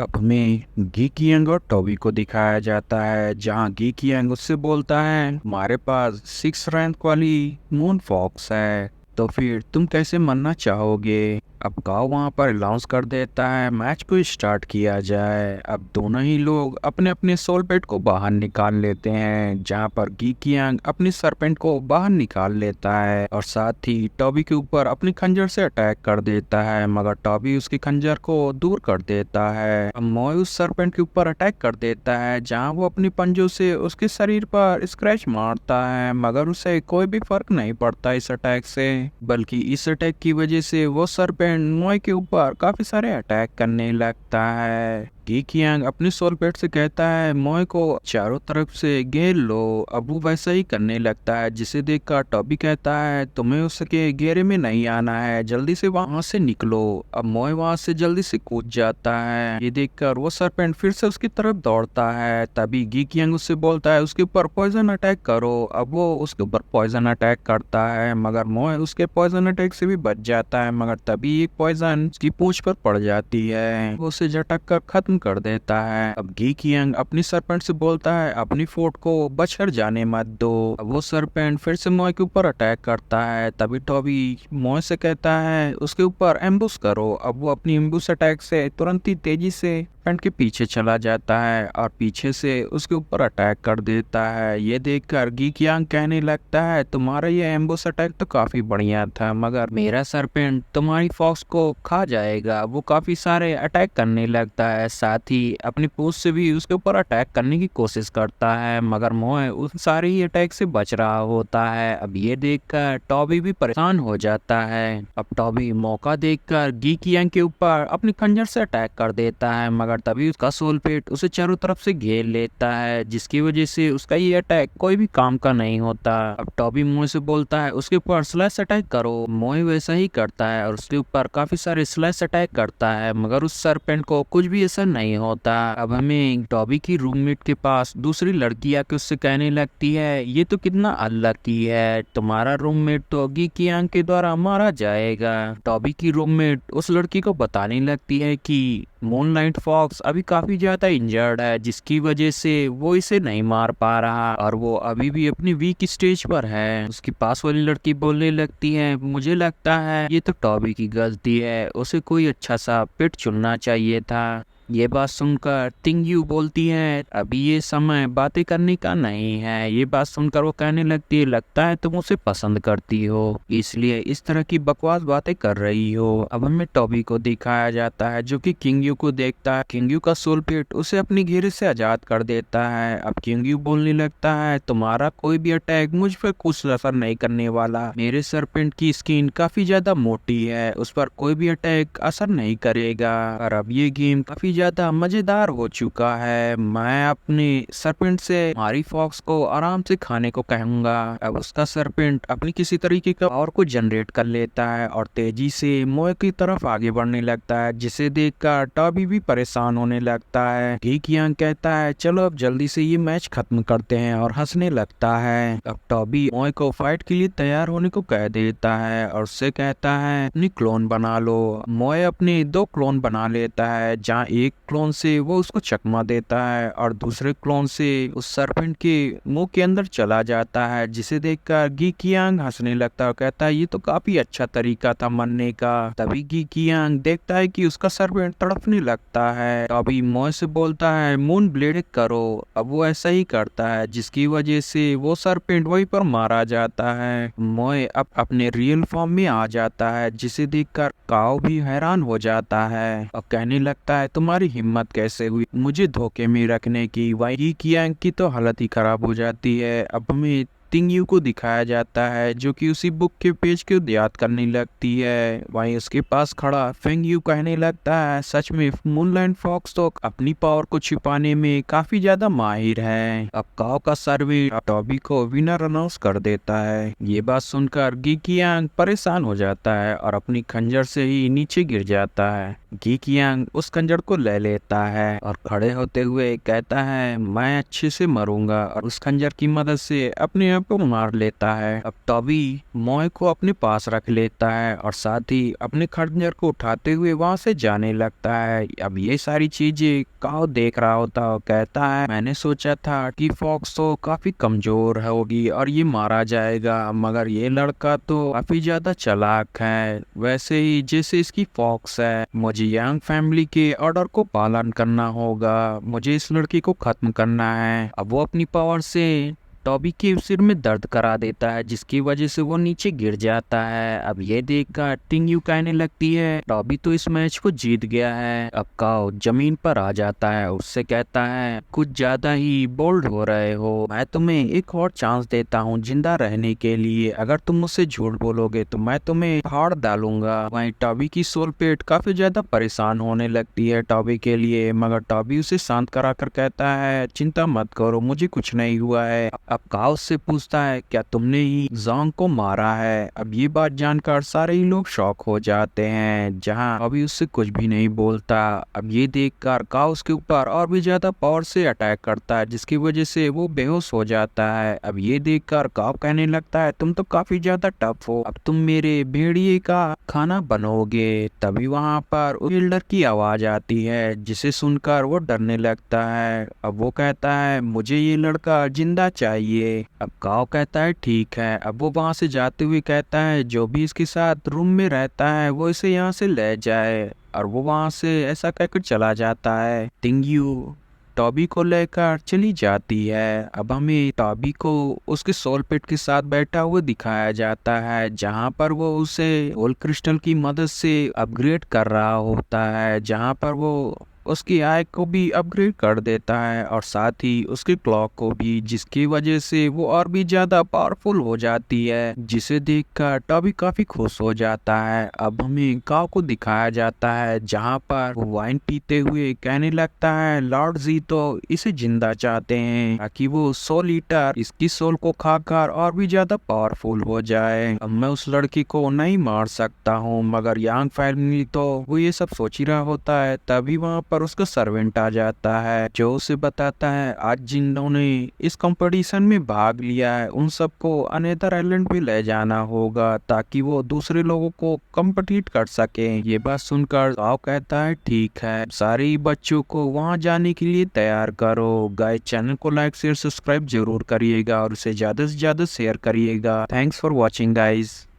अब हमें geeky young और टॉबी को दिखाया जाता है, जहाँ गीकी यंग उससे बोलता है हमारे पास 6 रैंक वाली मून फॉक्स है, तो फिर तुम कैसे मरना चाहोगे। अब गाँव वहाँ पर अनाउंस कर देता है मैच को स्टार्ट किया जाए। अब दोनों ही लोग अपने अपने सोल पेट को बाहर निकाल लेते हैं, जहाँ पर गीकी यंग अपनी सरपेंट को बाहर निकाल लेता है और साथ ही टॉबी के ऊपर अपनी खंजर से अटैक कर देता है, मगर टॉबी उसकी खंजर को दूर कर देता है। अब मोय उस सरपेंट के ऊपर अटैक कर देता है, जहाँ वो अपनी पंजों से उसके शरीर पर स्क्रैच मारता है, मगर उसे कोई भी फर्क नहीं पड़ता इस अटैक से। बल्कि इस अटैक की वजह से वो सरपेंट मोय के ऊपर काफी सारे अटैक करने लगता है। गीकी यंग अपने सोल पेट से कहता है मोय को चारों तरफ से घेर लो। अब वो वैसा ही करने लगता है, जिसे देखकर टॉबी कहता है तुम्हें उसके घेरे में नहीं आना है, जल्दी से वहां से निकलो। अब मोय वहां से जल्दी से कूद जाता है। ये देखकर वो सरपेंट फिर से उसकी तरफ दौड़ता है। तभी गीकी यंग उससे बोलता है उसके ऊपर पॉइजन अटैक करो। अब वो उसके ऊपर पॉइजन अटैक करता है, मगर मोय उसके पॉइजन अटैक से भी बच जाता है, मगर तभी एक पॉइजन उसकी पूंछ पर पड़ जाती है। वो उसे झटक कर खत्म कर देता है। अब गीकी यंग अपनी सरपेंट से बोलता है अपनी फोर्ट को बचकर जाने मत दो। अब वो सरपेंट फिर से मोय के ऊपर अटैक करता है। तभी टॉबी मोय से कहता है उसके ऊपर एम्बुश करो। अब वो अपनी एम्बुश अटैक से तुरंत ही तेजी से सरपेंट के पीछे चला जाता है और पीछे से उसके ऊपर अटैक कर देता है। ये देखकर गीकी यंग कहने लगता है तुम्हारा ये एम्बुश अटैक तो काफी बढ़िया था, मगर मेरा सरपेंट तुम्हारी फॉक्स को खा जाएगा। वो काफी सारे अटैक करने लगता है, साथ ही अपनी पूंछ से भी उसके ऊपर अटैक करने की कोशिश करता है, मगर मोय उन सारे ही अटैक से बच रहा होता है। अब ये देखकर टॉबी भी परेशान हो जाता है। अब टॉबी मौका देखकर गीकी यंग के ऊपर अपनी खंजर से अटैक कर देता है, मगर तभी उसका सोल पेट उसे चारों तरफ से घेर लेता है, जिसकी वजह से उसका ये अटैक कोई भी काम का नहीं होता। अब टॉबी मोय से बोलता है उसके ऊपर स्लैश अटैक करो। मोय वैसा ही करता है और उसके ऊपर काफी सारे स्लैश अटैक करता है, मगर उस सरपेंट को कुछ भी असर नहीं होता। अब हमें टॉबी की रूममेट के पास दूसरी लड़की आके उससे कहने लगती है ये तो कितना अनलकी है, तुम्हारा रूममेट तो गीकी यंग के द्वारा मारा जाएगा। टॉबी की रूममेट उस लड़की को बताने लगती है कि मूनलाइट फॉक्स अभी काफी ज्यादा इंजर्ड है, जिसकी वजह से वो इसे नहीं मार पा रहा और वो अभी भी अपनी वीक स्टेज पर है। उसकी पास वाली लड़की बोलने लगती है मुझे लगता है ये तो टॉबी की गलती है, उसे कोई अच्छा सा पेट चुनना चाहिए था। ये बात सुनकर तिंग यू बोलती है अभी ये समय बातें करने का नहीं है। ये बात सुनकर वो कहने लगती है लगता है तुम उसे पसंद करती हो, इसलिए इस तरह की बकवास बातें कर रही हो। अब हमें टॉबी को दिखाया जाता है जो कि किंग यू को देखता है। किंग यू का सोल पेट उसे अपनी घेरे से आजाद कर देता है। अब किंग यू बोलने लगता है तुम्हारा कोई भी अटैक मुझ पर कुछ असर नहीं करने वाला, मेरे सरपेंट की स्किन काफी ज्यादा मोटी है, उस पर कोई भी अटैक असर नहीं करेगा। और अब ये गेम काफी ज्यादा मजेदार हो चुका है। मैं अपने सरपेंट से हमारी फॉक्स को आराम से खाने को कहूंगा। अब उसका सरपेंट अपनी किसी तरीके का और को जनरेट कर लेता है और तेजी से मोय की तरफ आगे बढ़ने लगता है, जिसे देखकर टॉबी भी परेशान होने लगता है। गीकी यंग कहता है चलो अब जल्दी से ये मैच खत्म करते हैं और हंसने लगता है। अब टॉबी मोय को फाइट के लिए तैयार होने को कह देता है और उससे कहता है अपनी क्लोन बना लो। मोय अपने 2 क्लोन बना लेता है, जहाँ एक क्लोन से वो उसको चकमा देता है और दूसरे क्लोन से उस सरपेंट के मुंह के अंदर चला जाता है, जिसे देखकर गीकी यंग हंसने लगता है और कहता है ये तो काफी अच्छा तरीका था मरने का। तभी गीकी यंग देखता है कि उसका सरपेंट तड़पने लगता है। तभी मोय से बोलता है मून ब्लेड करो। अब वो ऐसा ही करता है, जिसकी वजह से वो सरपेंट वहीं पर मारा जाता है। मोय अब अपने रियल फॉर्म में आ जाता है, जिसे देखकर काओ भी हैरान हो जाता है और कहने लगता है तुम्हारी हिम्मत कैसे हुई मुझे धोखे में रखने की। वही कियांग की तो हालत ही खराब हो जाती है। अब हमें तिंग यू को दिखाया जाता है जो कि उसी बुक के पेज को याद करने लगती है। वहीं उसके पास खड़ा फेंग यू कहने लगता है सच में मूनलाइट फॉक्स तो अपनी पावर को छिपाने में काफी ज्यादा माहिर है। अब काओ का सर्वे टॉबी को विनर अनाउंस कर देता है। ये बात सुनकर गीकी यंग परेशान हो जाता है और अपनी खंजर से ही नीचे गिर जाता है। गीकी यंग उस खंजर को ले लेता है और खड़े होते हुए कहता है मैं अच्छे से मरूंगा और उस खंजर की मदद से अपने आप को मार लेता है। अब टॉबी मॉय को अपने पास रख लेता है और साथ ही अपने खंजर को उठाते हुए वहां से जाने लगता है। अब ये सारी चीजें काओ देख रहा होता और कहता है, मैंने सोचा था कि फॉक्स तो काफी कमजोर होगी और ये मारा जाएगा, मगर ये लड़का तो काफी ज्यादा चालाक है, वैसे ही जैसे इसकी फॉक्स है। मुझे यांग फैमिली के ऑर्डर को पालन करना होगा, मुझे इस लड़की को खत्म करना है। अब वो अपनी पावर से टॉबी के सिर में दर्द करा देता है, जिसकी वजह से वो नीचे गिर जाता है। अब ये देखकर टिंग कहने लगती है, टॉबी तो इस मैच को जीत गया है। अब काओ जमीन पर आ जाता है, उससे कहता है, कुछ ज्यादा ही बोल्ड हो रहे हो, मैं तुम्हें एक और चांस देता हूँ जिंदा रहने के लिए, अगर तुम मुझसे झूठ बोलोगे तो मैं तुम्हें फाड़ डालूंगा। वहीं टॉबी की सोल पेट काफी ज्यादा परेशान होने लगती है टॉबी के लिए, मगर टॉबी उसे शांत कराकर कहता है, चिंता मत करो, मुझे कुछ नहीं हुआ है। अब काओ से पूछता है, क्या तुमने ही जोंग को मारा है? अब ये बात जानकर सारे ही लोग शॉक हो जाते हैं, जहां अभी उससे कुछ भी नहीं बोलता। अब ये देखकर काओ उसके ऊपर और भी ज्यादा पावर से अटैक करता है, जिसकी वजह से वो बेहोश हो जाता है। अब ये देखकर काओ कहने लगता है, तुम तो काफी ज्यादा टफ हो, अब तुम मेरे भेड़िए का खाना बनोगे। तभी वहां पर बिल्डर की आवाज आती है, जिसे सुनकर वो डरने लगता है। अब वो कहता है, मुझे ये लड़का जिंदा चाहिए। अब काओ कहता है, ठीक है। अब वो वहां से जाते हुए कहता है, जो भी इसके साथ रूम में रहता है वो इसे यहाँ से ले जाए, और वो वहां से ऐसा कहकर चला जाता है। टिंग्यू टॉबी को लेकर चली जाती है। अब हमें टॉबी को उसके सोल पेट के साथ बैठा हुआ दिखाया जाता है, जहां पर वो उसे सोल क्रिस्टल की मदद से अपग्रेड कर रहा होता है, जहां पर वो उसकी आय को भी अपग्रेड कर देता है और साथ ही उसकी क्लॉक को भी, जिसकी वजह से वो और भी ज्यादा पावरफुल हो जाती है, जिसे देखकर टॉबी काफी खुश हो जाता है। अब हमें काओ को दिखाया जाता है, जहां पर वो वाइन पीते हुए कहने लगता है, लॉर्ड जी तो इसे जिंदा चाहते हैं ताकि वो सोल ईटर इसकी सोल को खाकर और भी ज्यादा पावरफुल हो जाए। अब मैं उस लड़की को नहीं मार सकता हूँ, मगर यांग फैमिली तो वो ये सब सोच ही रहा होता है। तभी वहाँ पर उसका सर्वेंट आ जाता है, जो उसे बताता है, आज जिन्होंने इस कंपटीशन में भाग लिया है उन सबको अनेदर आइलैंड पे ले जाना होगा, ताकि वो दूसरे लोगों को कम्पीट कर सके। ये बात सुनकर काओ कहता है, ठीक है, सारे बच्चों को वहां जाने के लिए तैयार करो। गाइस, चैनल को लाइक शेयर सब्सक्राइब जरूर करिएगा और उसे ज्यादा से ज्यादा शेयर करिएगा। Thanks for watching guys.